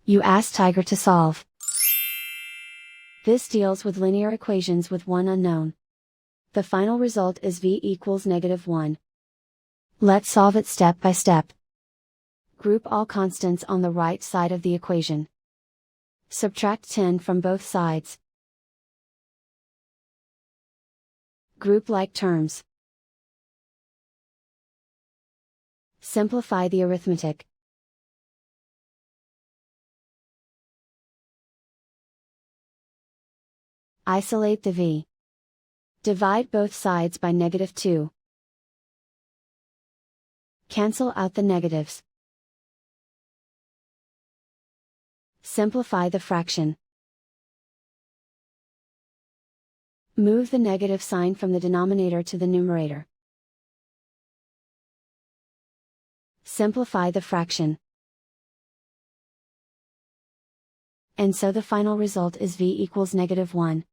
You ask Tiger to solve. This deals with linear equations with one unknown. The final result is v equals -1. Let's solve it step by step. Group all constants on the right side of the equation. Subtract 10 from both sides. Group like terms. Simplify the arithmetic. Isolate the v. Divide both sides by -2. Cancel out the negatives. Simplify the fraction. Move the negative sign from the denominator to the numerator. Simplify the fraction. And so the final result is v equals -1.